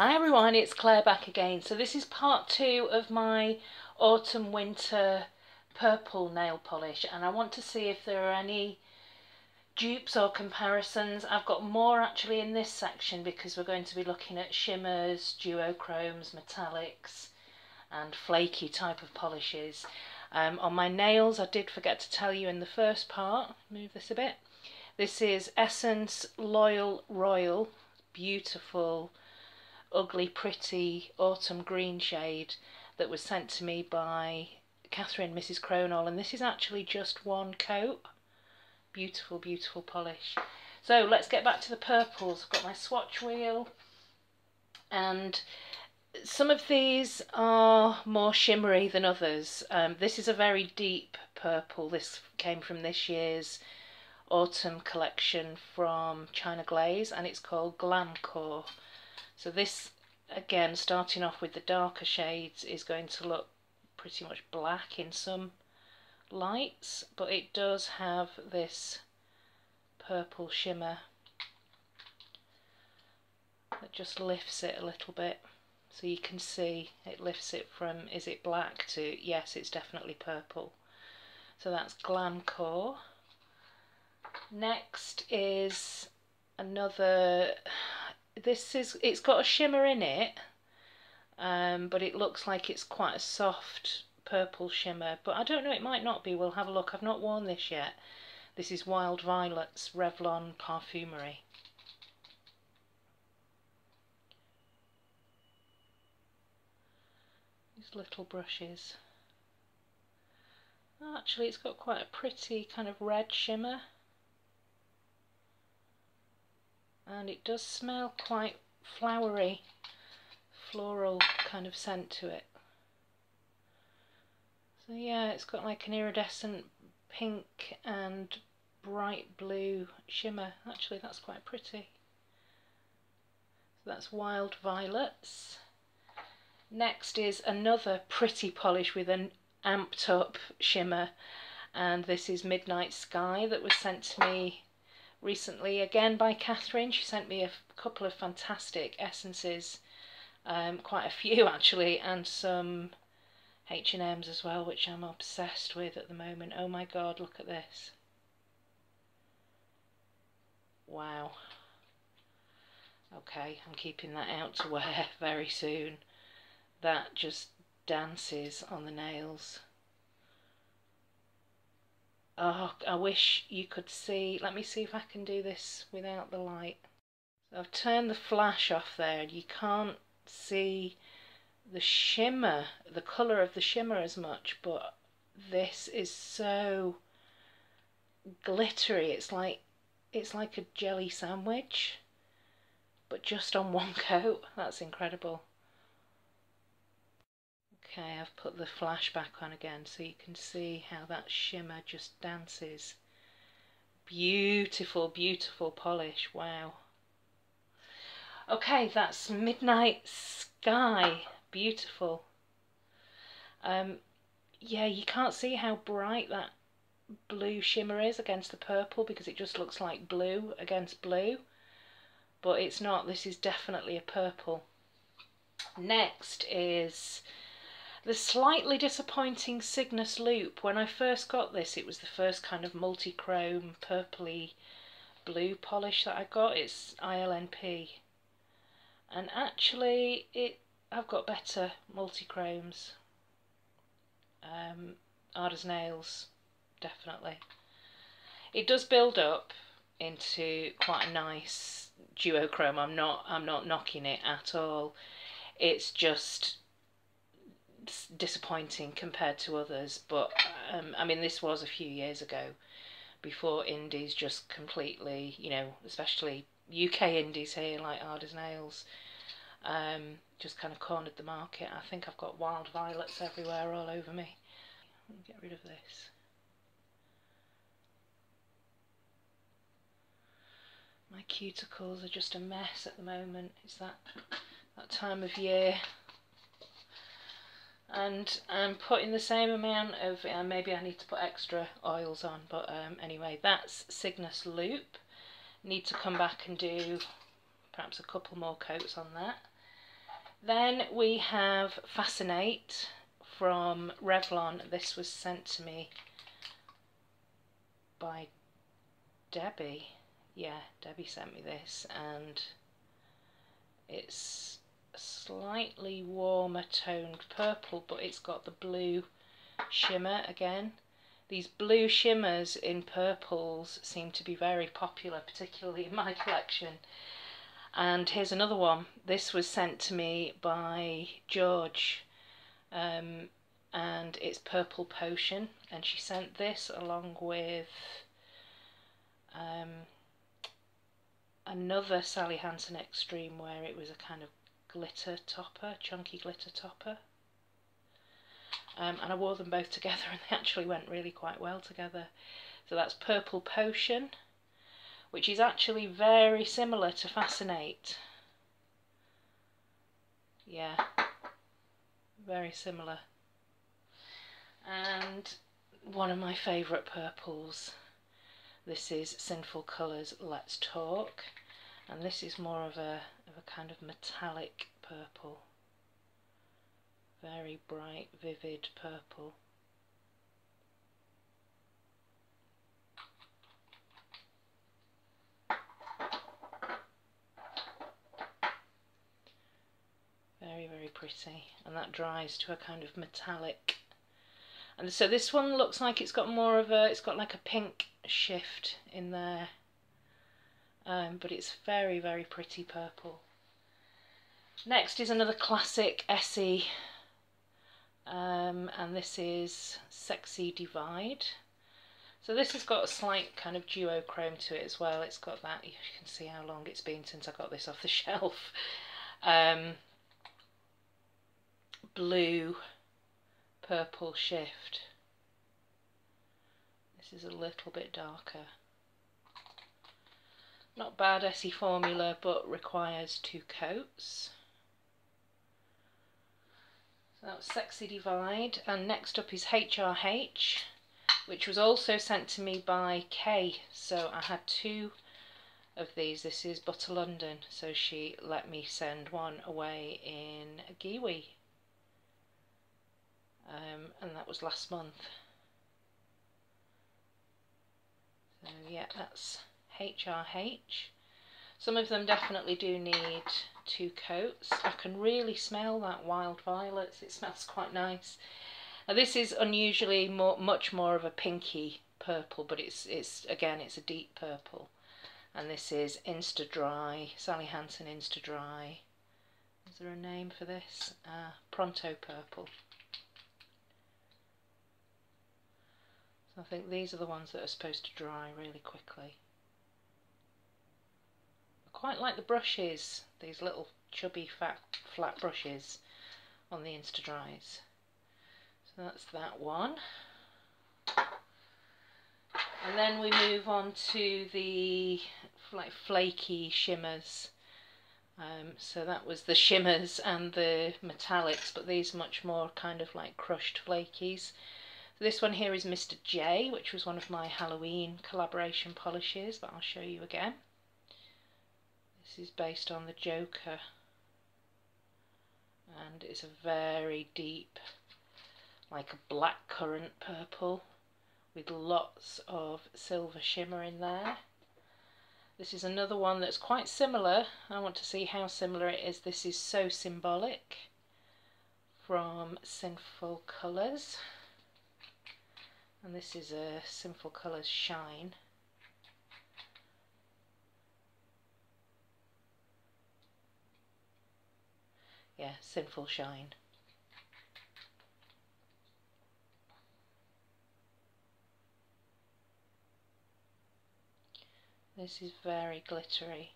Hi everyone, it's Claire back again. So this is part 2 of my autumn winter purple nail polish, and I want to see if there are any dupes or comparisons. I've got more actually in this section because we're going to be looking at shimmers, duochromes, metallics and flaky type of polishes. On my nails, I did forget to tell you in the first part, move this a bit, this is Essence Loyal Royal, beautiful ugly pretty autumn green shade that was sent to me by Catherine, Mrs. Cronall, and this is actually just one coat. Beautiful, beautiful polish. So let's get back to the purples. I've got my swatch wheel, and some of these are more shimmery than others. This is a very deep purple. This came from this year's autumn collection from China Glaze, and it's called Glamcore. So this, again, starting off with the darker shades, is going to look pretty much black in some lights, but it does have this purple shimmer that just lifts it a little bit. So you can see it lifts it from, is it black, to, yes, it's definitely purple. So that's Glamcore. Next is another, it's got a shimmer in it, but it looks like it's quite a soft purple shimmer, but I don't know, it might not be. We'll have a look. I've not worn this yet. This is Wild Violet's Revlon Parfumerie. These little brushes. Oh, actually, it's got quite a pretty kind of red shimmer, and it does smell quite flowery, floral kind of scent to it. So yeah, it's got like an iridescent pink and bright blue shimmer. Actually, that's quite pretty. So that's Wild Violets. Next is another pretty polish with an amped up shimmer, and this is Midnight Sky that was sent to me recently, again by Catherine. She sent me a couple of fantastic essences, quite a few actually, and some H&M's as well, which I'm obsessed with at the moment. Oh my god, look at this. Wow. Okay, I'm keeping that out to wear very soon. That just dances on the nails. Oh, I wish you could see. Let me see if I can do this without the light. So I've turned the flash off there, and you can't see the shimmer, the colour of the shimmer as much, but this is so glittery. It's like a jelly sandwich, but just on one coat. That's incredible. Okay, I've put the flash back on again so you can see how that shimmer just dances. Beautiful, beautiful polish. Wow. Okay, that's Midnight Sky. Beautiful. Yeah, you can't see how bright that blue shimmer is against the purple because it just looks like blue against blue, but it's not. This is definitely a purple. Next is the slightly disappointing Cygnus Loop. When I first got this, it was the first kind of multi-chrome purpley blue polish that I got. It's ILNP, and actually I've got better multi-chromes. Hard as nails, definitely. It does build up into quite a nice duochrome. I'm not knocking it at all. It's just disappointing compared to others, but I mean, this was a few years ago, before indies just completely, you know, especially UK indies here like Hard as Nails, just kind of cornered the market. I think I've got Wild Violets everywhere, all over me. Let me get rid of this. My cuticles are just a mess at the moment. It's that time of year. And I'm putting the same amount of, maybe I need to put extra oils on, but anyway, that's Cygnus Loop. Need to come back and do perhaps a couple more coats on that. Then we have Fascinate from Revlon. This was sent to me by Debbie. Yeah, Debbie sent me this, and it's a slightly warmer toned purple, but it's got the blue shimmer again. These blue shimmers in purples seem to be very popular, particularly in my collection. And here's another one. This was sent to me by George, and it's Purple Potion, and she sent this along with another Sally Hansen Extreme, where it was a kind of glitter topper, chunky glitter topper. And I wore them both together, and they actually went really quite well together. So that's Purple Potion, which is actually very similar to Fascinate. Yeah, very similar. And one of my favourite purples. This is Sinful Colours Let's Talk, and this is more of a kind of metallic purple. Very bright, vivid purple. Very, very pretty, and that dries to a kind of metallic. And so this one looks like it's got more of a, it's got like a pink shift in there, but it's very, very pretty purple. Next is another classic Essie, and this is Sexy Divide. So this has got a slight kind of duochrome to it as well. It's got that, you can see how long it's been since I got this off the shelf. Blue purple shift. This is a little bit darker. Not bad Essie formula, but requires 2 coats. So that was Sexy Divide, and next up is HRH, which was also sent to me by Kay. So I had 2 of these. This is Butter London, so she let me send one away in Giwi. And that was last month. So yeah, that's HRH. Some of them definitely do need 2 coats. I can really smell that wild violets. It smells quite nice. Now this is unusually much more of a pinky purple, but it's again, it's a deep purple. And this is Insta Dry, Sally Hansen Insta Dry. Is there a name for this? Pronto Purple. So I think these are the ones that are supposed to dry really quickly. I quite like the brushes, these little chubby flat brushes on the Insta Dries. So that's that one. And then we move on to the like flaky shimmers. So that was the shimmers and the metallics, but these are much more kind of like crushed flakies. This one here is Mr. J, which was one of my Halloween collaboration polishes, but I'll show you again. This is based on the Joker, and it's a very deep, like a blackcurrant purple with lots of silver shimmer in there. This is another one that's quite similar. I want to see how similar it is. This is So Symbolic from Sinful Colours. And this is a Sinful Colours Shine. Yeah, Sinful Shine. This is very glittery.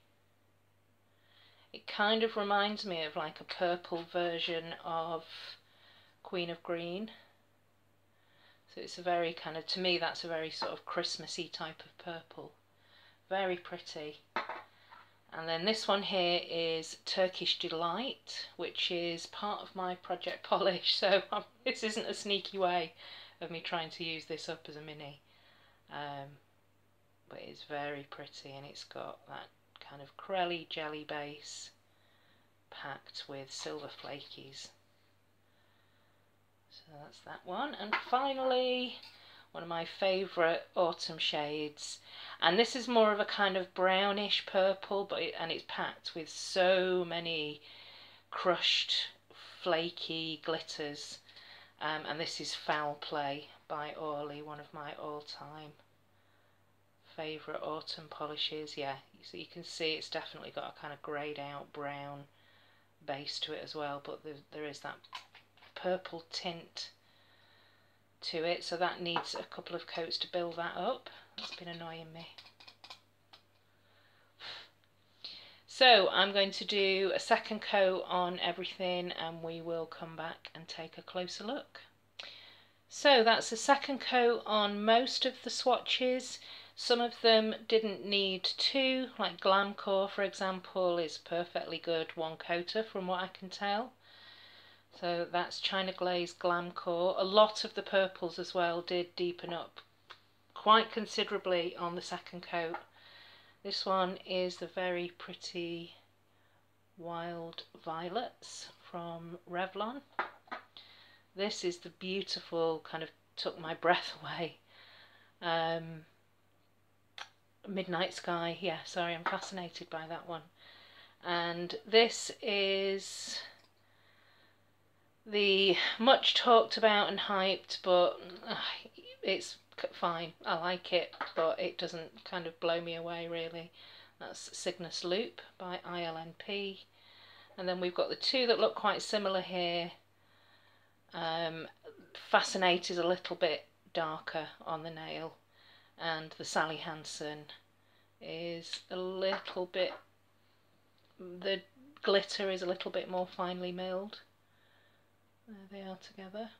It kind of reminds me of like a purple version of Queen of Green. So it's a very kind of, to me that's a very sort of Christmassy type of purple. Very pretty. And then this one here is Turkish Delight, which is part of my project polish. So this isn't a sneaky way of me trying to use this up as a mini. But it's very pretty, and it's got that kind of corelli jelly base, packed with silver flakies. So that's that one. And finally, one of my favourite autumn shades, and this is more of a kind of brownish purple, but it's packed with so many crushed flaky glitters, and this is Foul Play by Orly, one of my all-time favourite autumn polishes. Yeah, so you can see it's definitely got a kind of greyed out brown base to it as well, but there is that purple tint to it, so that needs a couple of coats to build that up. That's been annoying me. So I'm going to do a second coat on everything and we will come back and take a closer look. So that's a second coat on most of the swatches. Some of them didn't need two, like Glamcore for example is perfectly good one coater from what I can tell. So that's China Glaze Glamcore. A lot of the purples as well did deepen up quite considerably on the second coat. This one is the very pretty Wild Violets from Revlon. This is the beautiful, kind of took my breath away, Midnight Sky. Yeah, sorry, I'm fascinated by that one. And this is the much talked about and hyped, but it's fine. I like it, but it doesn't kind of blow me away really. That's Cygnus Loop by ILNP. And then we've got the two that look quite similar here. Fascinate is a little bit darker on the nail, and the Sally Hansen is a little bit, the glitter is a little bit more finely milled. There they are together.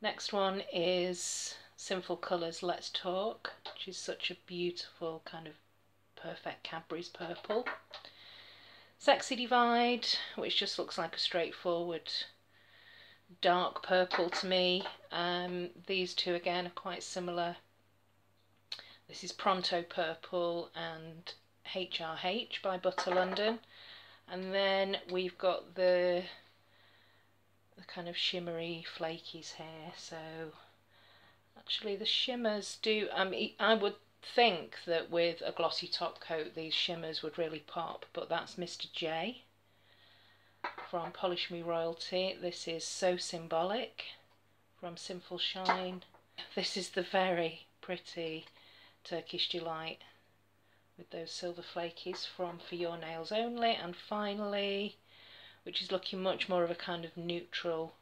Next one is Sinful Colours Let's Talk, which is such a beautiful kind of perfect Cadbury's purple. Sexy Divide, which just looks like a straightforward dark purple to me. These two again are quite similar. This is Pronto Purple and HRH by Butter London. And then we've got the kind of shimmery flakies here. So actually the shimmers do, I would think that with a glossy top coat these shimmers would really pop, but that's Mr. J from Polish Me Royalty. This is So Symbolic from Sinful Shine. This is the very pretty Turkish Delight with those silver flakies from For Your Nails Only. And finally, which is looking much more of a kind of neutral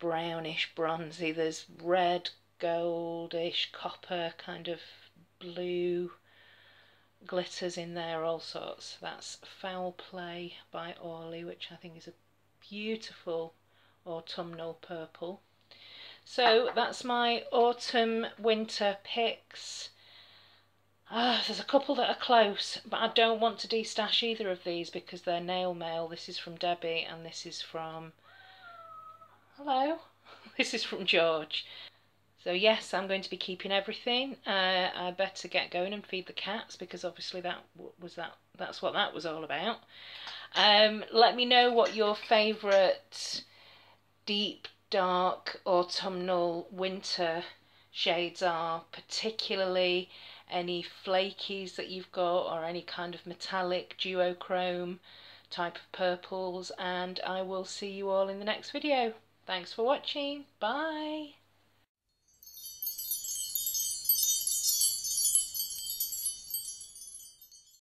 brownish bronzy, there's red, goldish, copper, kind of blue glitters in there, all sorts. That's Foul Play by Orly, which I think is a beautiful autumnal purple. So that's my autumn winter picks. There's a couple that are close, but I don't want to destash either of these because they're nail mail. This is from Debbie and this is from, hello, this is from George. So yes, I'm going to be keeping everything. I better get going and feed the cats because obviously that's what that was all about. Let me know what your favourite deep, dark, autumnal, winter shades are, particularly any flakies that you've got or any kind of metallic duochrome type of purples, and I will see you all in the next video. Thanks for watching. Bye.